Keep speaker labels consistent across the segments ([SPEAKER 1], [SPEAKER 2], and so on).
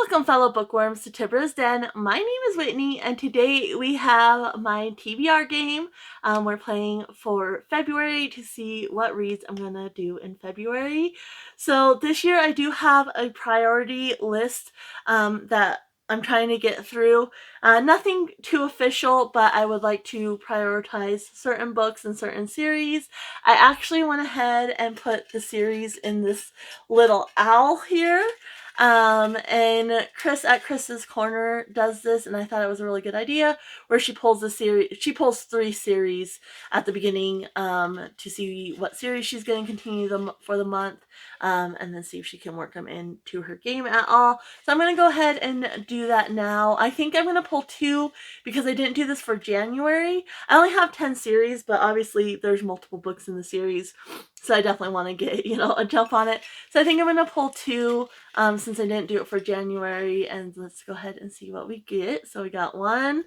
[SPEAKER 1] Welcome, fellow bookworms, to Tibra's Den. My name is Whitney, and today we have my TBR game. We're playing for February to see what reads I'm going to do in February. So this year I do have a priority list that I'm trying to get through. Nothing too official, but I would like to prioritize certain books and certain series. I actually went ahead and put the series in this little owl here. And Chris at Chris's Corner does this, and I thought it was a really good idea, where she pulls three series at the beginning to see what series she's going to continue them for the month, and then see if she can work them into her game at all. So I'm going to go ahead and do that now. I think I'm going to pull 2 because I didn't do this for January. I only have 10 series, but obviously there's multiple books in the series, so I definitely want to get, a jump on it. So I think I'm going to pull 2 since I didn't do it for January, and let's go ahead and see what we get. So we got 1,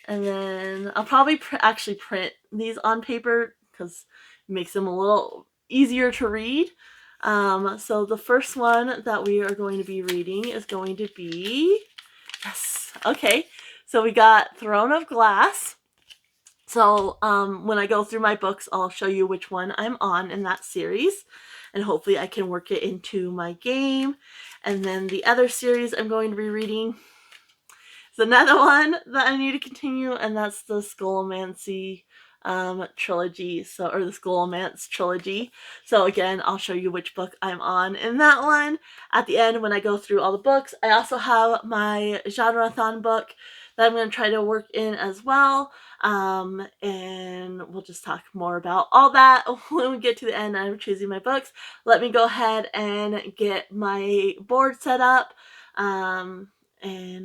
[SPEAKER 1] and then I'll probably actually print these on paper because it makes them a little easier to read. So the first one that we are going to be reading is going to be, yes, okay, so we got Throne of Glass. So when I go through my books, I'll show you which one I'm on in that series, and hopefully I can work it into my game. And then the other series I'm going to be reading is another one that I need to continue, and that's the Scholomance trilogy, or the Scholomance trilogy. So again, I'll show you which book I'm on in that one at the end when I go through all the books. I also have my Genre-a-thon book that I'm going to try to work in as well. And we'll just talk more about all that when we get to the end. I'm choosing my books. Let me go ahead and get my board set up. And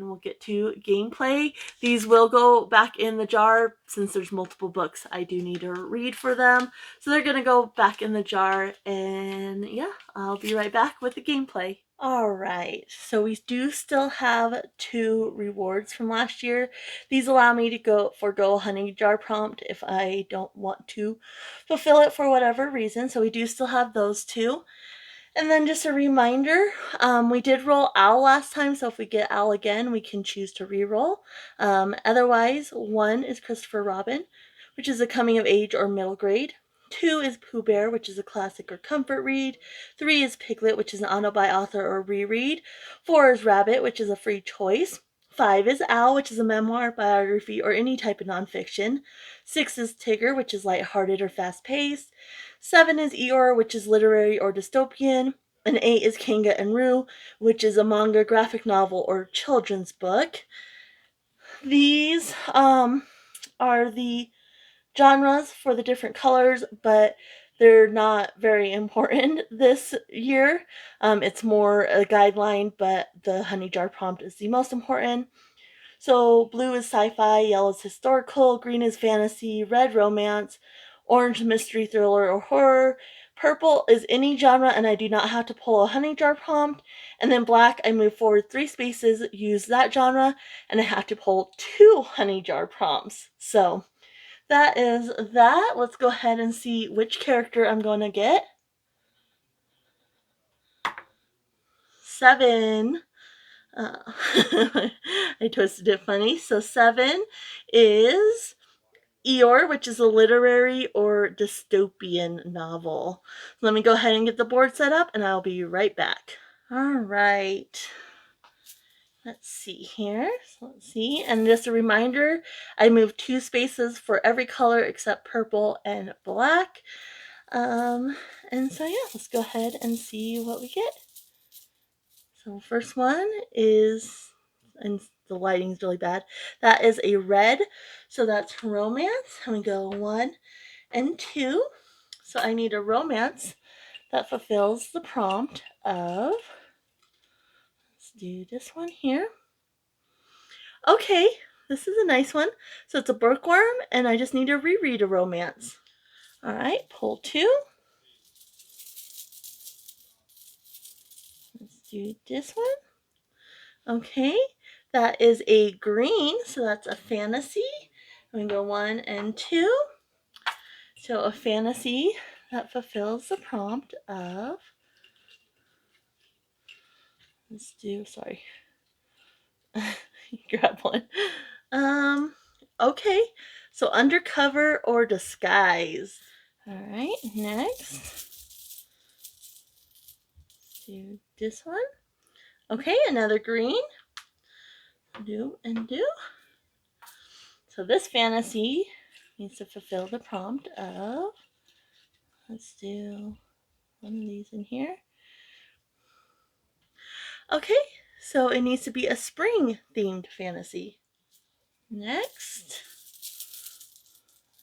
[SPEAKER 1] we'll get to gameplay. These will go back in the jar since there's multiple books I do need to read for them. So they're going to go back in the jar, and yeah, I'll be right back with the gameplay. Alright, so we do still have 2 rewards from last year. These allow me to forgo a Hunny Jar prompt if I don't want to fulfill it for whatever reason. So we do still have those 2. And then just a reminder, we did roll Owl last time, so if we get Owl again, we can choose to re-roll. Otherwise, 1 is Christopher Robin, which is a coming of age or middle grade. 2 is Pooh Bear, which is a classic or comfort read. 3 is Piglet, which is an auto by author or reread. 4 is Rabbit, which is a free choice. 5 is Owl, which is a memoir, biography, or any type of nonfiction. 6 is Tigger, which is lighthearted or fast-paced. 7 is Eeyore, which is literary or dystopian. And 8 is Kanga and Rue, which is a manga, graphic novel, or children's book. These are the genres for the different colors, but they're not very important this year. It's more a guideline, but the Hunny Jar prompt is the most important. So blue is sci-fi, yellow is historical, green is fantasy, red romance, orange mystery, thriller, or horror. Purple is any genre, and I do not have to pull a Hunny Jar prompt. And then black, I move forward 3 spaces, use that genre, and I have to pull 2 Hunny Jar prompts. So that is that. Let's go ahead and see which character I'm going to get. 7. I twisted it funny. So 7 is Eeyore, which is a literary or dystopian novel. Let me go ahead and get the board set up, and I'll be right back. All right. Let's see here. So let's see. And just a reminder, I moved 2 spaces for every color except purple and black. And so yeah, let's go ahead and see what we get. So first one is, and the lighting's really bad, that is a red, so that's romance. And we go 1 and 2. So I need a romance that fulfills the prompt of, let's do this one here. Okay, this is a nice one. So it's a bookworm, and I just need to reread a romance. All right, pull 2. Let's do this one. Okay, that is a green, so that's a fantasy. I'm going to go 1 and 2. So a fantasy that fulfills the prompt of, Let's do, sorry. Grab one. Okay. So undercover or disguise. All right, next. Do this one. Okay, another green. Do and do. So this fantasy needs to fulfill the prompt of, let's do one of these in here. Okay, so it needs to be a spring themed fantasy. Next,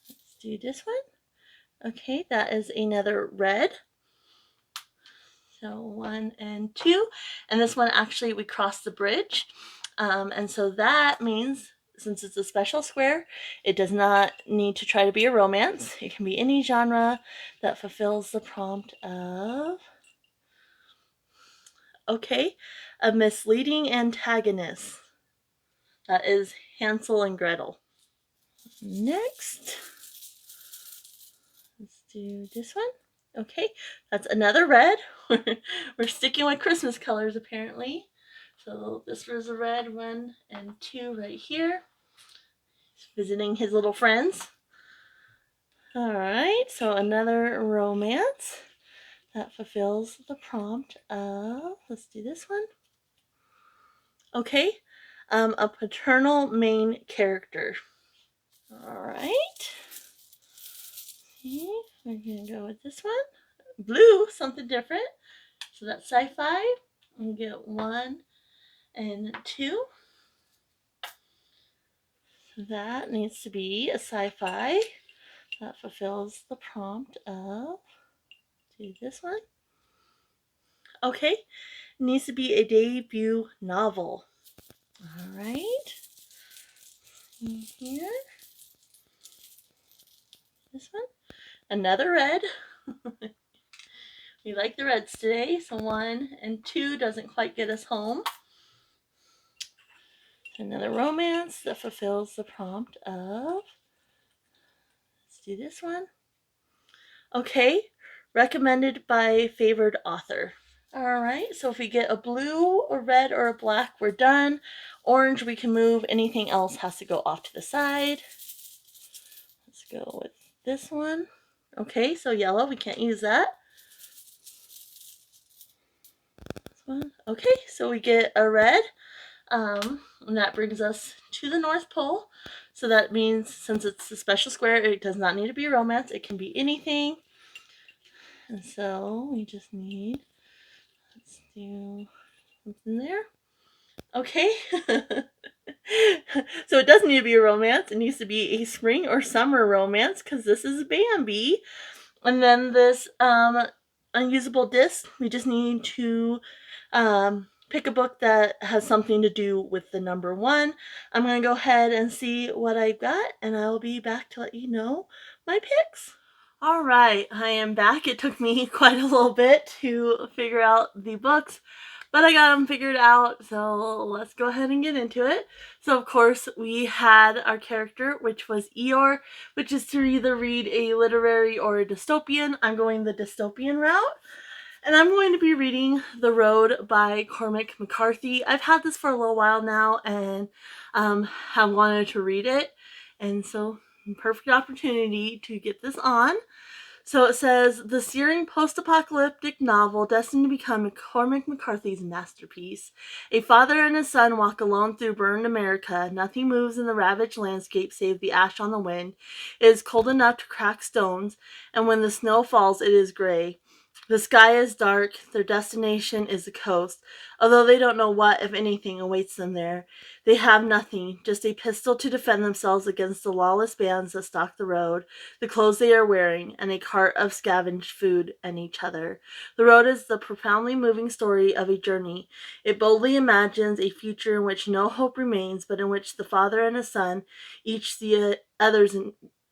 [SPEAKER 1] let's do this one. Okay, that is another red. So 1 and 2. And this one actually we crossed the bridge. And so that means since it's a special square, it does not need to try to be a romance. It can be any genre that fulfills the prompt of, okay, a misleading antagonist. That is Hansel and Gretel. Next, let's do this one. Okay, that's another red. We're sticking with Christmas colors apparently. So this was a red 1 and 2 right here. He's visiting his little friends. All right, so another romance that fulfills the prompt of, let's do this one. Okay, a paternal main character. All right. Okay, we're gonna go with this one. Blue, something different. So that's sci-fi. We get 1 and 2. That needs to be a sci-fi that fulfills the prompt of, do this one. Okay, it needs to be a debut novel. All right. Here. This one. Another red. We like the reds today, so 1 and 2 doesn't quite get us home. Another romance that fulfills the prompt of, let's do this one. Okay, recommended by favored author. All right, so if we get a blue, a red, or a black, we're done. Orange, we can move. Anything else has to go off to the side. Let's go with this one. Okay, so yellow, we can't use that. This one. Okay, so we get a red. And that brings us to the North Pole. So that means since it's a special square, it does not need to be a romance. It can be anything. And so we just need, let's do something there. Okay. So it doesn't need to be a romance. It needs to be a spring or summer romance because this is Bambi. And then this unusable disc, we just need to pick a book that has something to do with the number 1. I'm going to go ahead and see what I've got, and I'll be back to let you know my picks. All right, I am back. It took me quite a little bit to figure out the books, but I got them figured out, so let's go ahead and get into it. So, of course, we had our character, which was Eeyore, which is to either read a literary or a dystopian. I'm going the dystopian route. And I'm going to be reading The Road by Cormac McCarthy. I've had this for a little while now and have wanted to read it. And so, perfect opportunity to get this on. So it says, the searing post-apocalyptic novel destined to become Cormac McCarthy's masterpiece. A father and his son walk alone through burned America. Nothing moves in the ravaged landscape save the ash on the wind. It is cold enough to crack stones, and when the snow falls, it is gray. The sky is dark. Their destination is the coast, although they don't know what, if anything, awaits them there. They have nothing, just a pistol to defend themselves against the lawless bands that stalk the road, the clothes they are wearing, and a cart of scavenged food and each other. The Road is the profoundly moving story of a journey. It boldly imagines a future in which no hope remains, but in which the father and his son, each the other's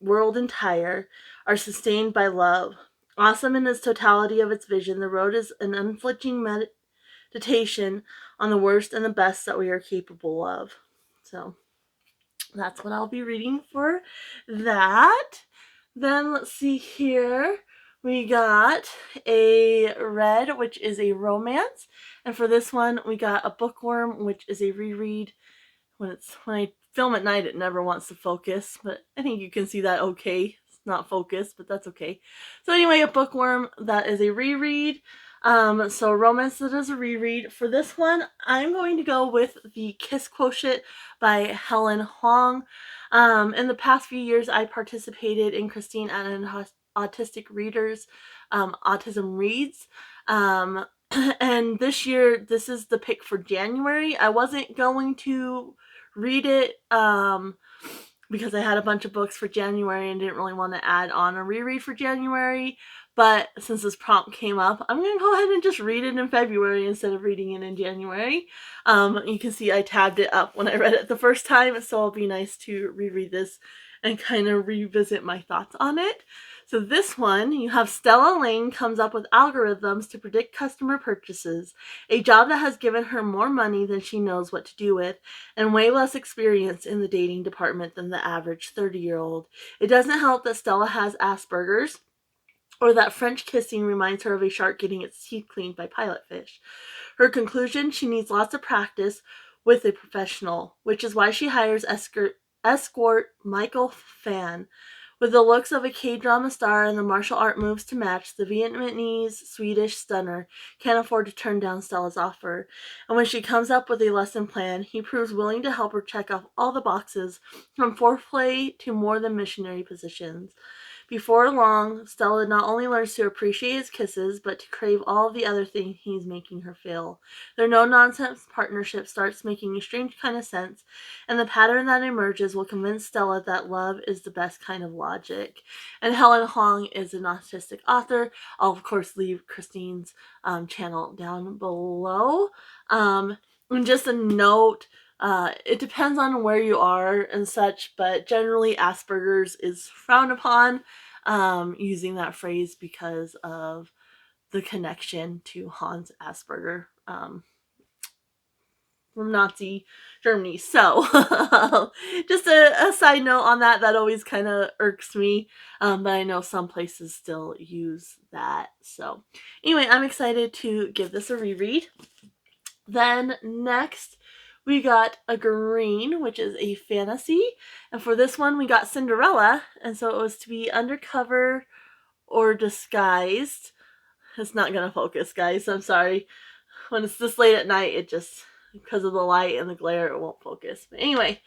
[SPEAKER 1] world entire, are sustained by love. Awesome in its totality of its vision, The Road is an unflinching meditation on the worst and the best that we are capable of. So that's what I'll be reading for that. Then let's see here. We got a red, which is a romance. And for this one, we got a bookworm, which is a reread. When I film at night, it never wants to focus, but I think you can see that okay. It's not focused, but that's okay. So anyway, a bookworm that is a reread. So romance that is a reread. For this one, I'm going to go with the Kiss Quotient by Helen Hoang. In the past few years, I participated in Christine and Autistic Readers, Autism Reads. And this year, this is the pick for January. I wasn't going to read it because I had a bunch of books for January and didn't really want to add on a reread for January. But since this prompt came up, I'm going to go ahead and just read it in February instead of reading it in January. You can see I tabbed it up when I read it the first time, so it'll be nice to reread this and kind of revisit my thoughts on it. So this one, you have Stella Lane comes up with algorithms to predict customer purchases, a job that has given her more money than she knows what to do with, and way less experience in the dating department than the average 30-year-old. It doesn't help that Stella has Asperger's, or that French kissing reminds her of a shark getting its teeth cleaned by pilotfish. Her conclusion, she needs lots of practice with a professional, which is why she hires escort Michael Fan. With the looks of a K-drama star and the martial art moves to match, the Vietnamese Swedish stunner can't afford to turn down Stella's offer. And when she comes up with a lesson plan, he proves willing to help her check off all the boxes, from foreplay to more than missionary positions. Before long, Stella not only learns to appreciate his kisses, but to crave all the other things he's making her feel. Their no-nonsense partnership starts making a strange kind of sense, and the pattern that emerges will convince Stella that love is the best kind of logic. And Helen Hoang is an autistic author. I'll, of course, leave Christine's channel down below. And just a note, it depends on where you are and such, but generally Asperger's is frowned upon, using that phrase because of the connection to Hans Asperger from Nazi Germany. So just a side note on that always kind of irks me, but I know some places still use that. So anyway, I'm excited to give this a reread. Then next, we got a green, which is a fantasy. And for this one, we got Cinderella. And so it was to be undercover or disguised. It's not going to focus, guys. I'm sorry. When it's this late at night, it just, because of the light and the glare, it won't focus. But anyway,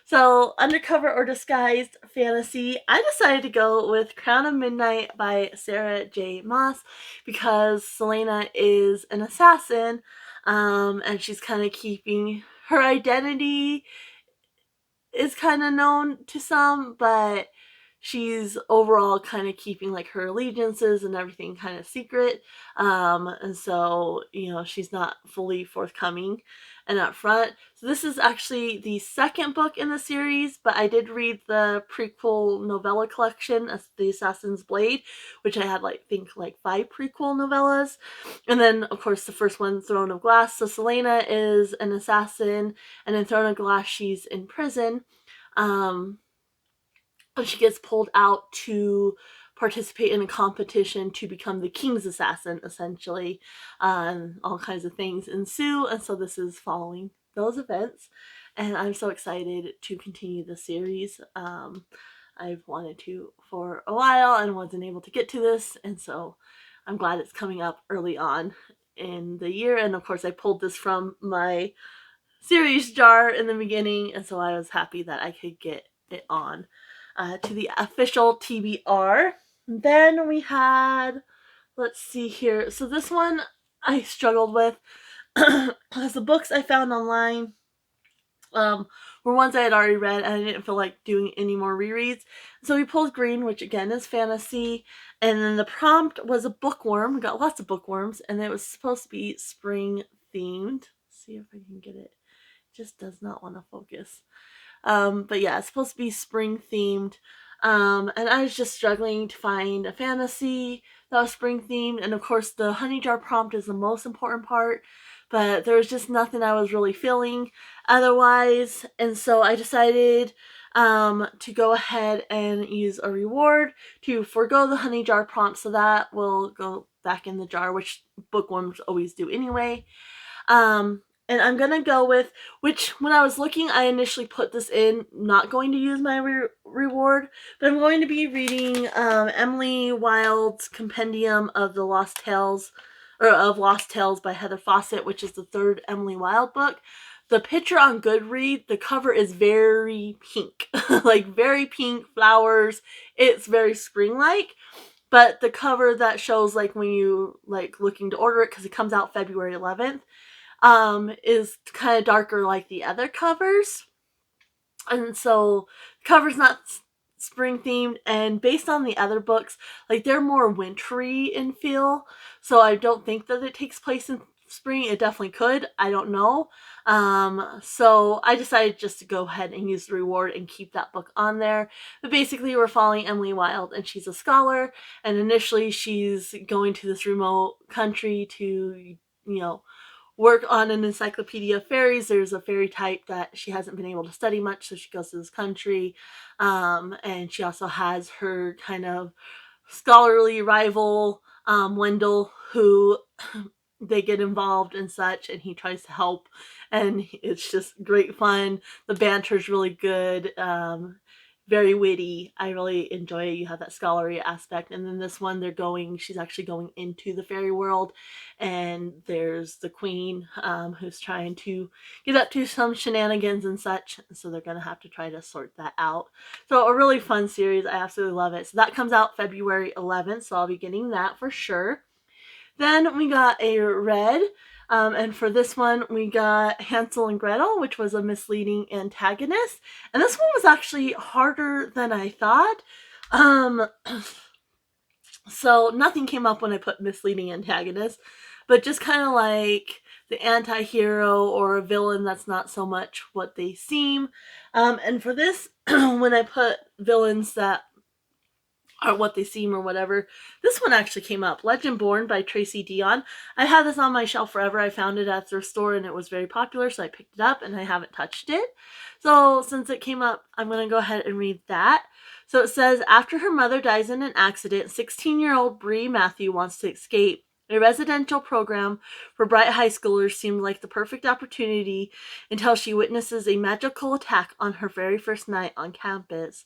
[SPEAKER 1] so undercover or disguised fantasy. I decided to go with Crown of Midnight by Sarah J. Maas because Selena is an assassin. And she's kind of keeping her identity is kind of known to some, but she's overall kind of keeping like her allegiances and everything kind of secret. And so, she's not fully forthcoming and upfront. So this is actually the second book in the series, but I did read the prequel novella collection, The Assassin's Blade, which I had like 5 prequel novellas. And then, of course, the first one, Throne of Glass. So Selena is an assassin, and in Throne of Glass, she's in prison. But she gets pulled out to participate in a competition to become the king's assassin, essentially. All kinds of things ensue, and so this is following those events. And I'm so excited to continue the series. I've wanted to for a while and wasn't able to get to this, and so I'm glad it's coming up early on in the year. And of course, I pulled this from my series jar in the beginning, and so I was happy that I could get it on to the official TBR. Then we had, let's see here. So this one I struggled with because the books I found online were ones I had already read, and I didn't feel like doing any more rereads. So we pulled green, which again is fantasy, and then the prompt was a bookworm. We got lots of bookworms, and it was supposed to be spring themed. Let's see if I can get it. It just does not want to focus. But yeah, it's supposed to be spring themed. And I was just struggling to find a fantasy that was spring themed. And of course, the honey jar prompt is the most important part, but there was just nothing I was really feeling otherwise. And so I decided to go ahead and use a reward to forego the honey jar prompt, so that will go back in the jar, which bookworms always do anyway. And I'm gonna go with, which when I was looking, I initially put this in, not going to use my reward, but I'm going to be reading Emily Wilde's Compendium of the Lost Tales, or of Lost Tales by Heather Fawcett, which is the third Emily Wilde book. The picture on Goodreads, the cover is very pink, like very pink flowers. It's very spring-like. But the cover that shows like when you like looking to order it, because it comes out February 11th, is kind of darker like the other covers. And so the cover's not spring themed, and based on the other books, like they're more wintry in feel. So I don't think that it takes place in spring. It definitely could. I don't know. So I decided just to go ahead and use the reward and keep that book on there. But basically we're following Emily Wilde, and she's a scholar, and initially she's going to this remote country to, work on an encyclopedia of fairies. There's a fairy type that she hasn't been able to study much, so she goes to this country. And she also has her kind of scholarly rival, Wendell, who they get involved and such, and he tries to help, and it's just great fun. The banter's really good. Very witty. I really enjoy it. You have that scholarly aspect. And then this one, she's actually going into the fairy world, and there's the queen, who's trying to get up to some shenanigans and such. So they're going to have to try to sort that out. So a really fun series. I absolutely love it. So that comes out February 11th. So I'll be getting that for sure. Then we got a red, and for this one we got Hansel and Gretel, which was a misleading antagonist. And this one was actually harder than I thought. So nothing came up when I put misleading antagonist, but just kind of like the anti-hero or a villain that's not so much what they seem. And for this, when I put villains that or what they seem or whatever, this one actually came up. Legendborn by Tracy Deonn. I had this on my shelf forever. I found it at a thrift store and it was very popular, so I picked it up and I haven't touched it. So since it came up, I'm going to go ahead and read that. So it says, after her mother dies in an accident, 16-year-old Bree Matthew wants to escape. A residential program for bright high schoolers seemed like the perfect opportunity until she witnesses a magical attack on her very first night on campus.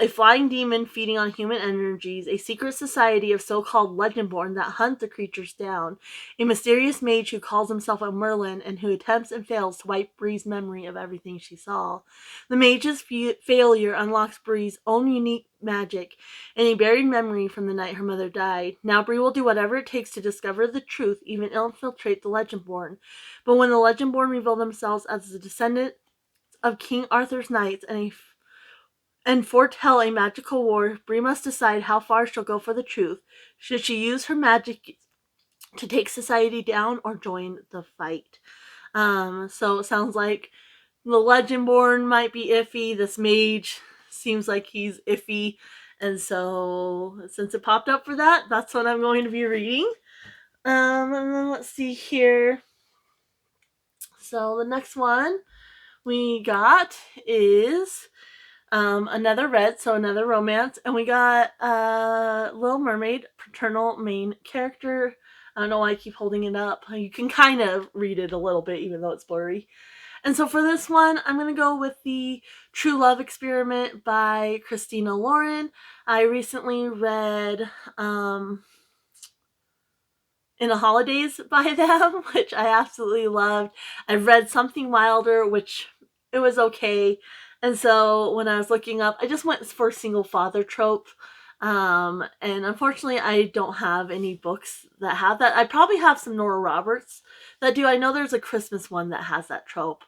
[SPEAKER 1] A flying demon feeding on human energies, a secret society of so-called Legendborn that hunt the creatures down, a mysterious mage who calls himself a Merlin and who attempts and fails to wipe Bree's memory of everything she saw. The mage's failure unlocks Bree's own unique magic and a buried memory from the night her mother died. Now Bree will do whatever it takes to discover the truth, even infiltrate the Legendborn. But when the Legendborn reveal themselves as the descendant of King Arthur's knights and foretell a magical war, Bree must decide how far she'll go for the truth. Should she use her magic to take society down or join the fight? So it sounds like the Legendborn might be iffy. This mage seems like he's iffy. And so since it popped up for that, that's what I'm going to be reading. And then let's see here. So the next one we got is another red, so another romance, and we got Little Mermaid, paternal main character. I don't know why I keep holding it up. You can kind of read it a little bit, even though it's blurry. And so for this one, I'm going to go with the True Love Experiment by Christina Lauren. I recently read In the Holidays by them, which I absolutely loved. I've read Something Wilder, which it was okay. And so when I was looking up, I just went for single father trope. And unfortunately, I don't have any books that have that. I probably have some Nora Roberts that do. I know there's a Christmas one that has that trope.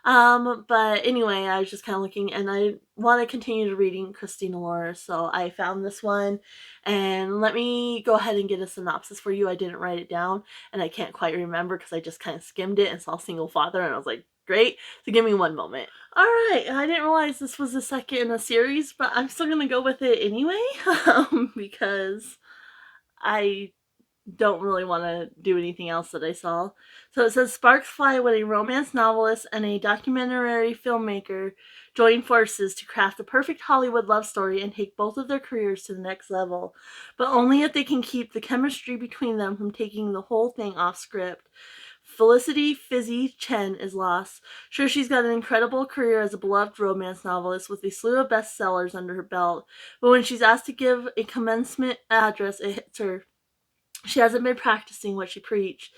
[SPEAKER 1] But anyway, I was just kind of looking, and I want to continue reading Christina Lauren, so I found this one. And let me go ahead and get a synopsis for you. I didn't write it down, and I can't quite remember because I just kind of skimmed it and saw single father, and I was like, great. So give me one moment. All right, I didn't realize this was the second in a series, but I'm still gonna go with it anyway, because I don't really want to do anything else that I saw. So it says sparks fly when a romance novelist and a documentary filmmaker join forces to craft the perfect Hollywood love story and take both of their careers to the next level, but only if they can keep the chemistry between them from taking the whole thing off script. Felicity Fizzy Chen is lost. Sure, she's got an incredible career as a beloved romance novelist with a slew of bestsellers under her belt, but when she's asked to give a commencement address, it hits her. She hasn't been practicing what she preached.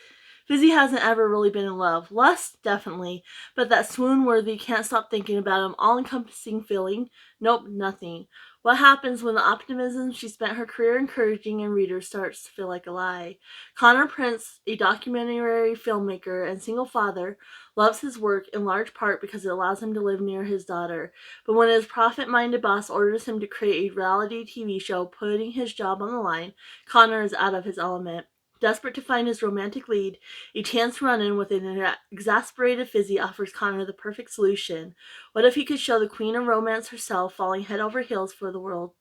[SPEAKER 1] Fizzy hasn't ever really been in love. Lust, definitely, but that swoon-worthy, can't stop thinking about him, all-encompassing feeling? Nope, nothing. What happens when the optimism she spent her career encouraging in readers starts to feel like a lie? Connor Prince, a documentary filmmaker and single father, loves his work in large part because it allows him to live near his daughter. But when his profit-minded boss orders him to create a reality TV show putting his job on the line, Connor is out of his element. Desperate to find his romantic lead, a chance run-in with an exasperated Fizzy offers Connor the perfect solution. What if he could show the queen of romance herself falling head over heels for the world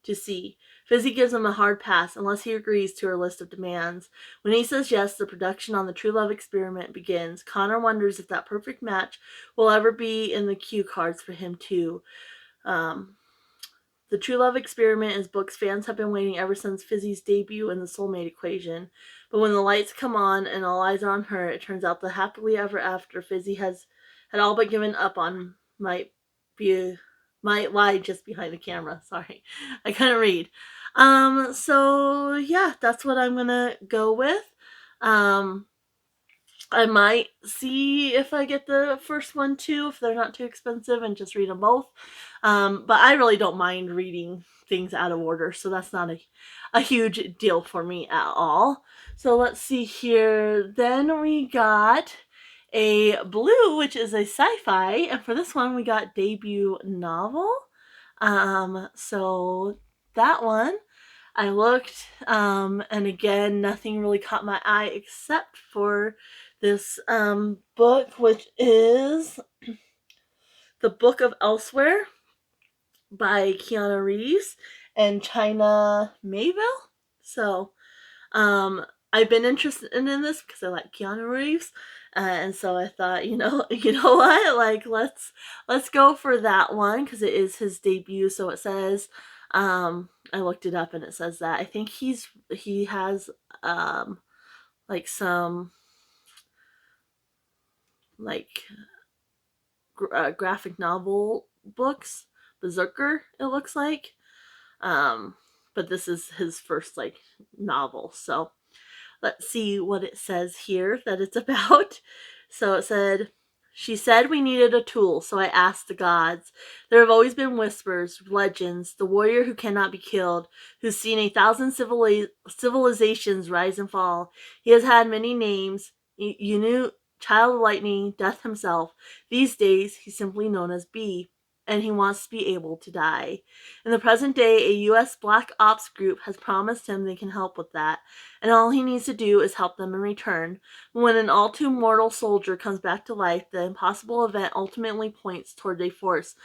[SPEAKER 1] to see? Fizzy gives him a hard pass unless he agrees to her list of demands. When he says yes, the production on the true love experiment begins. Connor wonders if that perfect match will ever be in the cue cards for him too. The True Love Experiment is books fans have been waiting ever since Fizzy's debut in the Soulmate Equation. But when the lights come on and all eyes are on her, it turns out the happily ever after Fizzy had all but given up on might lie just behind the camera. Sorry, I couldn't read. So yeah, that's what I'm gonna go with. Um, I might see if I get the first one too, if they're not too expensive, and just read them both. But I really don't mind reading things out of order, so that's not a huge deal for me at all. So let's see here. Then we got a blue, which is a sci-fi, and for this one we got debut novel. So that one I looked, and again, nothing really caught my eye except for this book, which is The Book of Elsewhere by Keanu Reeves and China Mieville. So, I've been interested in this because I like Keanu Reeves, and so I thought, you know what, like let's go for that one because it is his debut. So it says, I looked it up and it says that I think he has like some like graphic novel books, Berserker it looks like, um, but this is his first like novel. So let's see what it says here that it's about. So it said, she said we needed a tool, so I asked the gods. There have always been whispers, legends, the warrior who cannot be killed, who's seen 1,000 civilizations rise and fall. He has had many names. You knew Child of Lightning, Death himself. These days, he's simply known as B, and he wants to be able to die. In the present day, a U.S. Black Ops group has promised him they can help with that, and all he needs to do is help them in return. When an all-too-mortal soldier comes back to life, the impossible event ultimately points toward a force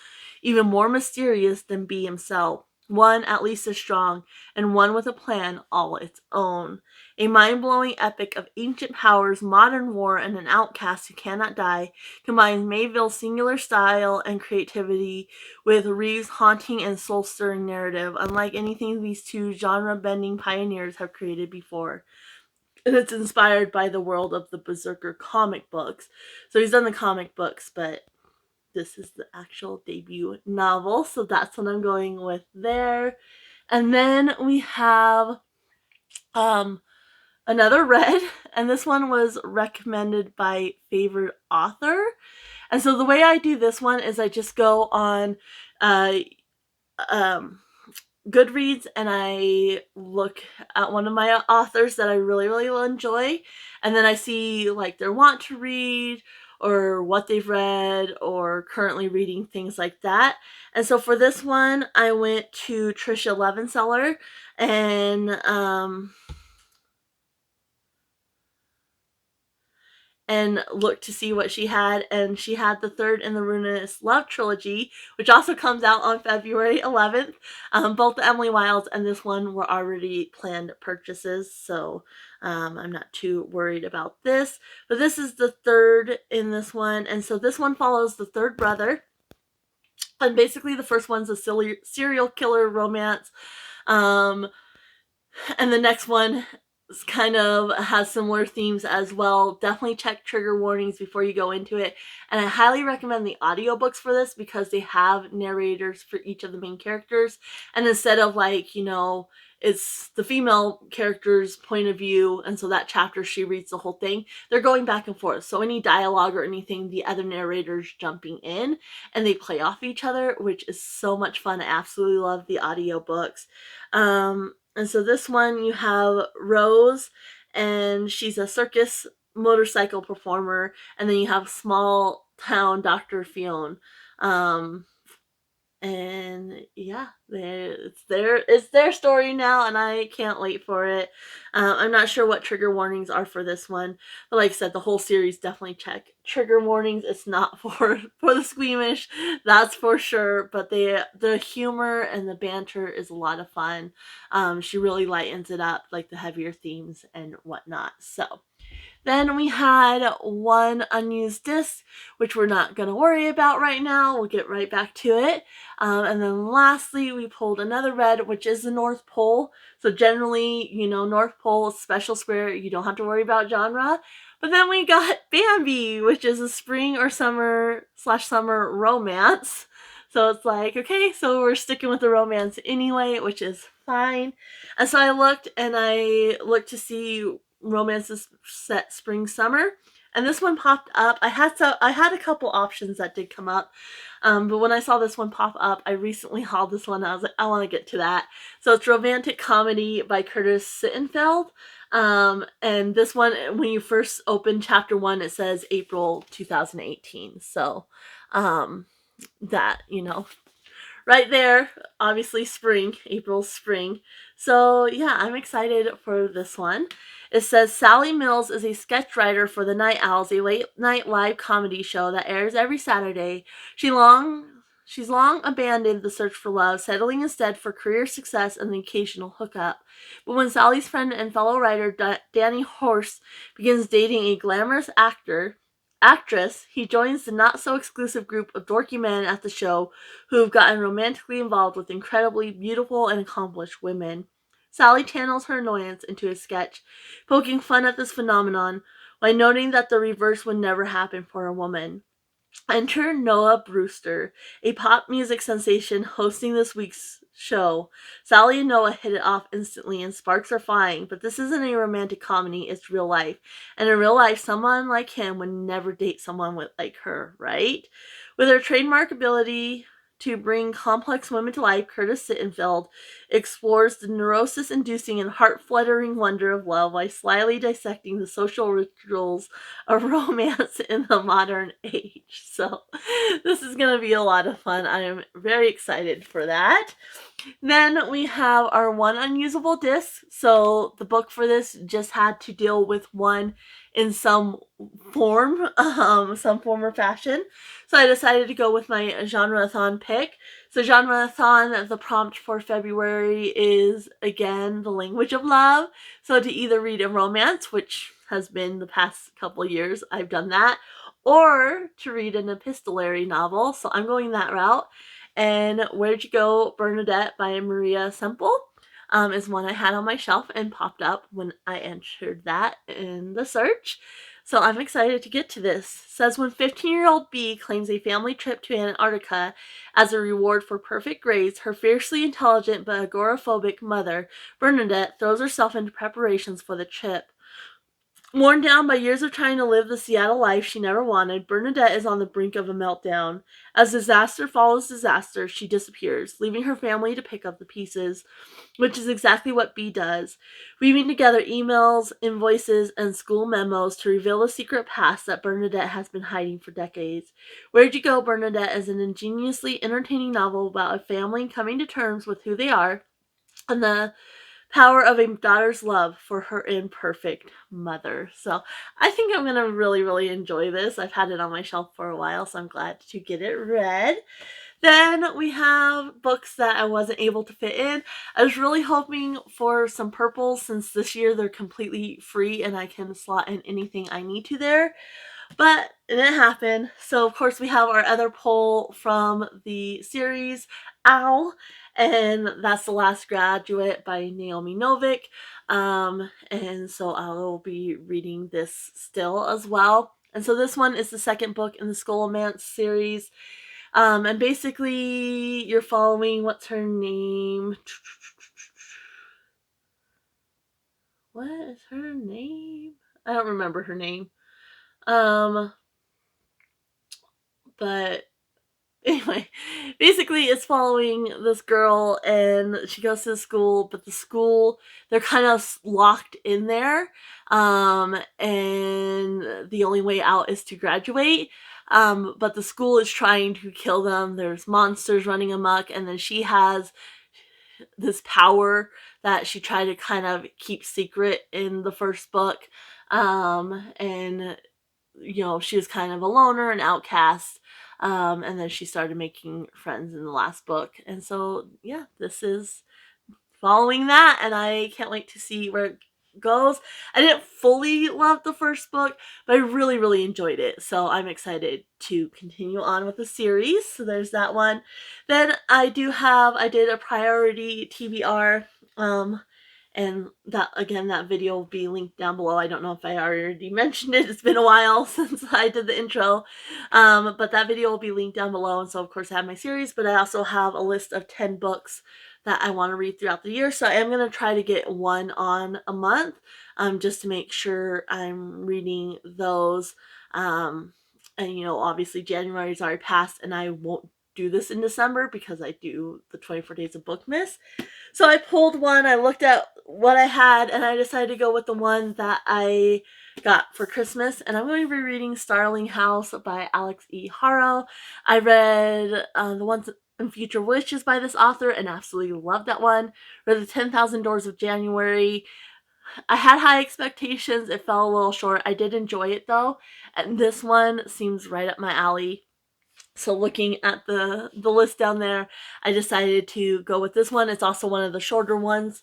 [SPEAKER 1] even more mysterious than B himself. One at least as strong, and one with a plan all its own. A mind-blowing epic of ancient powers, modern war, and an outcast who cannot die combines Mieville's singular style and creativity with Reeves' haunting and soul-stirring narrative, unlike anything these two genre-bending pioneers have created before. And it's inspired by the world of the Berserker comic books. So he's done the comic books, but this is the actual debut novel. So that's what I'm going with there. And then we have another red, and this one was recommended by favorite author. And so the way I do this one is I just go on um, Goodreads and I look at one of my authors that I really, really enjoy, and then I see like their want to read or what they've read or currently reading, things like that. And so for this one, I went to Trisha Levenseller, and and looked to see what she had, and she had the third in the Ruinous Love trilogy, which also comes out on February 11th. Both the Emily Wildes and this one were already planned purchases, so I'm not too worried about this. But this is the third in this one, and so this one follows the third brother. And basically the first one's a serial killer romance. And the next one kind of has similar themes as well. Definitely check trigger warnings before you go into it. And I highly recommend the audiobooks for this because they have narrators for each of the main characters. And instead of like, you know, it's the female character's point of view, and so that chapter she reads the whole thing, they're going back and forth. So any dialogue or anything, the other narrator's jumping in and they play off each other, which is so much fun. I absolutely love the audiobooks. And so this one you have Rose, and she's a circus motorcycle performer, and then you have small town Dr. Fionn. And yeah, it's their story now, and I can't wait for it. I'm not sure what trigger warnings are for this one, but like I said, the whole series, definitely check trigger warnings. It's not for the squeamish, that's for sure. But the humor and the banter is a lot of fun. She really lightens it up, like the heavier themes and whatnot. So. Then we had one unused disc, which we're not going to worry about right now. We'll get right back to it. And then lastly, we pulled another red, which is the North Pole. So generally, you know, North Pole, special square, you don't have to worry about genre. But then we got Bambi, which is a spring or summer/summer romance. So it's like, okay, so we're sticking with the romance anyway, which is fine. And so I looked to see romances set spring summer, and this one popped up. I had a couple options that did come up, but when I saw this one pop up, I recently hauled this one. I was like, I want to get to that. So it's Romantic Comedy by Curtis Sittenfeld. And this one, when you first open chapter 1, it says April 2018. So that, you know, right there, obviously spring, April's spring. So yeah, I'm excited for this one. It says Sally Mills is a sketch writer for The Night Owls, a late night live comedy show that airs every Saturday. She's long abandoned the search for love, settling instead for career success and the occasional hookup. But when Sally's friend and fellow writer Danny Horst begins dating a glamorous actress, he joins the not-so-exclusive group of dorky men at the show who have gotten romantically involved with incredibly beautiful and accomplished women. Sally channels her annoyance into a sketch, poking fun at this phenomenon while noting that the reverse would never happen for a woman. Enter Noah Brewster, a pop music sensation hosting this week's show. Sally and Noah hit it off instantly and sparks are flying, but this isn't a romantic comedy, it's real life. And in real life, someone like him would never date someone like her, right? With her trademark ability to bring complex women to life, Curtis Sittenfeld explores the neurosis-inducing and heart-fluttering wonder of love while slyly dissecting the social rituals of romance in the modern age. So this is going to be a lot of fun. I am very excited for that. Then we have our one unusable disc. So the book for this just had to deal with one in some form or fashion. So I decided to go with my Genre-a-thon pick. So Genre-a-thon, the prompt for February is, again, the language of love. So to either read a romance, which has been the past couple years, I've done that, or to read an epistolary novel. So I'm going that route. And Where'd You Go, Bernadette by Maria Semple is one I had on my shelf and popped up when I entered that in the search. So I'm excited to get to this. It says when 15-year-old B claims a family trip to Antarctica as a reward for perfect grades, her fiercely intelligent but agoraphobic mother, Bernadette, throws herself into preparations for the trip. Worn down by years of trying to live the Seattle life she never wanted, Bernadette is on the brink of a meltdown. As disaster follows disaster, she disappears, leaving her family to pick up the pieces, which is exactly what B does, weaving together emails, invoices, and school memos to reveal the secret past that Bernadette has been hiding for decades. Where'd You Go, Bernadette is an ingeniously entertaining novel about a family coming to terms with who they are and the power of a daughter's love for her imperfect mother. So I think I'm going to really, really enjoy this. I've had it on my shelf for a while, so I'm glad to get it read. Then we have books that I wasn't able to fit in. I was really hoping for some purples since this year they're completely free and I can slot in anything I need to there. But it didn't happen. So of course we have our other poll from the series, Ow, and that's The Last Graduate by Naomi Novik. And so I will be reading this still as well. And so this one is the second book in the Scholomance series. And basically you're following, what's her name? What is her name? I don't remember her name. But anyway, basically it's following this girl and she goes to the school, but the school, they're kind of locked in there. And the only way out is to graduate. But the school is trying to kill them. There's monsters running amok, and then she has this power that she tried to kind of keep secret in the first book. And you know, she was kind of a loner, an outcast, and then she started making friends in the last book. And so, yeah, this is following that, and I can't wait to see where it goes. I didn't fully love the first book, but I really, really enjoyed it. So I'm excited to continue on with the series. So there's that one. Then I did a priority TBR. And that, again, that video will be linked down below. I don't know if I already mentioned it. It's been a while since I did the intro. But that video will be linked down below. And so, of course, I have my series, but I also have a list of 10 books that I want to read throughout the year. So I am going to try to get one on a month, just to make sure I'm reading those. And, you know, obviously January's already passed, and I won't do this in December because I do the 24 Days of Bookmas. So I pulled one, I looked at what I had, and I decided to go with the one that I got for Christmas. And I'm going to be reading Starling House by Alix E. Harrow. I read the ones in Future Wishes by this author and absolutely loved that one. Read the 10,000 Doors of January. I had high expectations. It fell a little short. I did enjoy it though. And this one seems right up my alley. So looking at the list down there, I decided to go with this one. It's also one of the shorter ones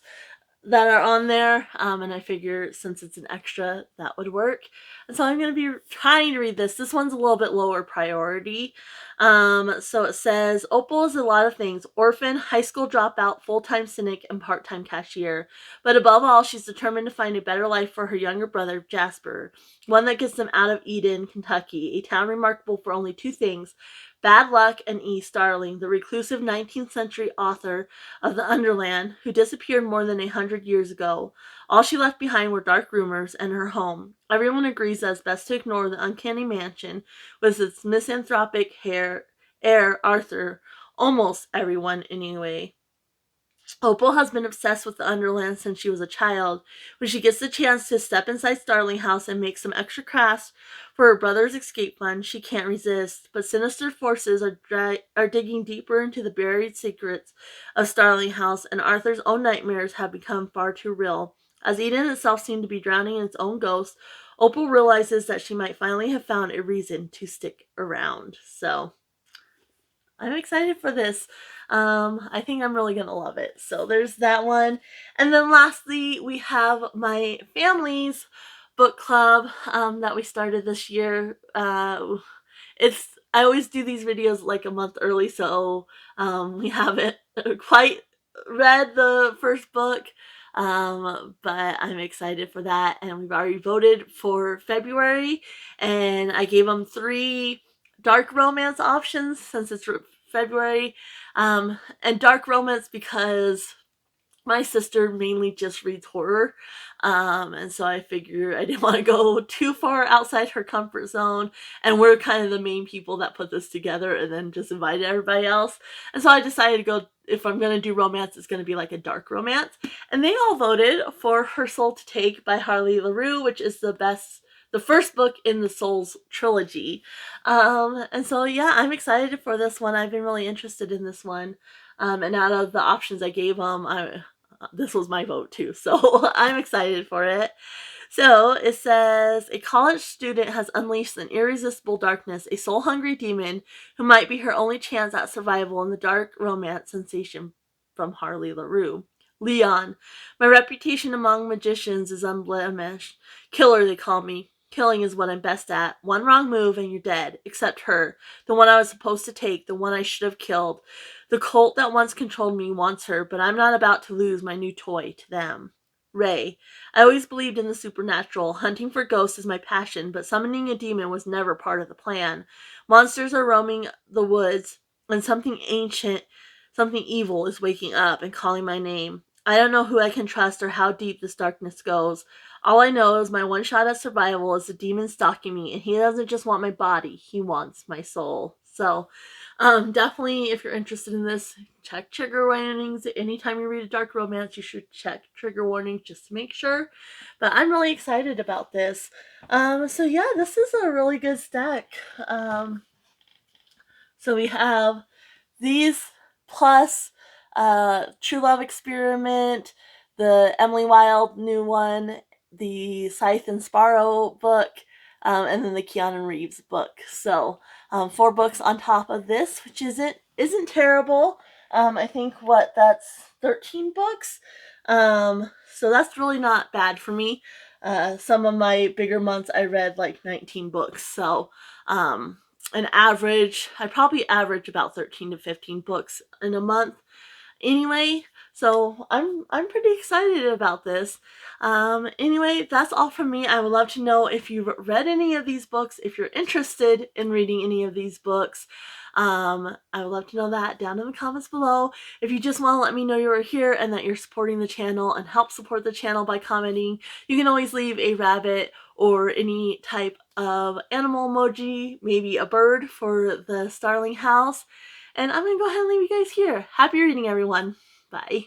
[SPEAKER 1] that are on there, and I figure since it's an extra, that would work. And so I'm going to be trying to read this. This one's a little bit lower priority. So it says, Opal is a lot of things: orphan, high school dropout, full-time cynic, and part-time cashier. But above all, she's determined to find a better life for her younger brother, Jasper, one that gets them out of Eden, Kentucky, a town remarkable for only two things: bad luck and E. Starling, the reclusive 19th century author of the Underland, who disappeared more than 100 years ago. All she left behind were dark rumors and her home. Everyone agrees that it's best to ignore the uncanny mansion with its misanthropic heir, Arthur. Almost everyone, anyway. Opal has been obsessed with the Underland since she was a child. When she gets the chance to step inside Starling House and make some extra cash for her brother's escape fund, she can't resist. But sinister forces are digging deeper into the buried secrets of Starling House, and Arthur's own nightmares have become far too real. As Eden itself seemed to be drowning in its own ghost, Opal realizes that she might finally have found a reason to stick around. So I'm excited for this. I think I'm really going to love it. So there's that one. And then lastly, we have my family's book club that we started this year. I always do these videos like a month early, so we haven't quite read the first book. But I'm excited for that, and we've already voted for February, and I gave them 3 dark romance options since it's February, and dark romance because my sister mainly just reads horror, and so I figured I didn't want to go too far outside her comfort zone, and we're kind of the main people that put this together and then just invited everybody else. And so I decided to go, if I'm going to do romance, it's going to be like a dark romance. And they all voted for Her Soul to Take by Harley LaRue, which is the first book in the Souls trilogy. And so yeah, I'm excited for this one. I've been really interested in this one. And out of the options I gave them, this was my vote too, so I'm excited for it. So it says, a college student has unleashed an irresistible darkness, a soul-hungry demon who might be her only chance at survival in the dark romance sensation from Harley LaRue. Leon, my reputation among magicians is unblemished. Killer, they call me. Killing is what I'm best at. One wrong move and you're dead. Except her, the one I was supposed to take, the one I should have killed. The cult that once controlled me wants her, but I'm not about to lose my new toy to them. Ray, I always believed in the supernatural. Hunting for ghosts is my passion, but summoning a demon was never part of the plan. Monsters are roaming the woods, and something ancient, something evil is waking up and calling my name. I don't know who I can trust or how deep this darkness goes. All I know is my one shot at survival is the demon stalking me, and he doesn't just want my body, he wants my soul. So, definitely, if you're interested in this, check trigger warnings. Anytime you read a dark romance, you should check trigger warnings just to make sure. But I'm really excited about this. So yeah, this is a really good stack. So we have these plus True Love Experiment, the Emily Wilde new one, the Scythe and Sparrow book, and then the Keanu Reeves book. So 4 books on top of this, which isn't terrible. I think that's 13 books. So that's really not bad for me. Some of my bigger months I read like 19 books. So an average, I probably average about 13 to 15 books in a month anyway, so I'm pretty excited about this. Anyway, that's all from me. I would love to know if you've read any of these books, if you're interested in reading any of these books. I would love to know that down in the comments below. If you just want to let me know you're here and that you're supporting the channel and help support the channel by commenting, you can always leave a rabbit or any type of animal emoji, maybe a bird for the Starling house. And I'm going to go ahead and leave you guys here. Happy reading, everyone. Bye.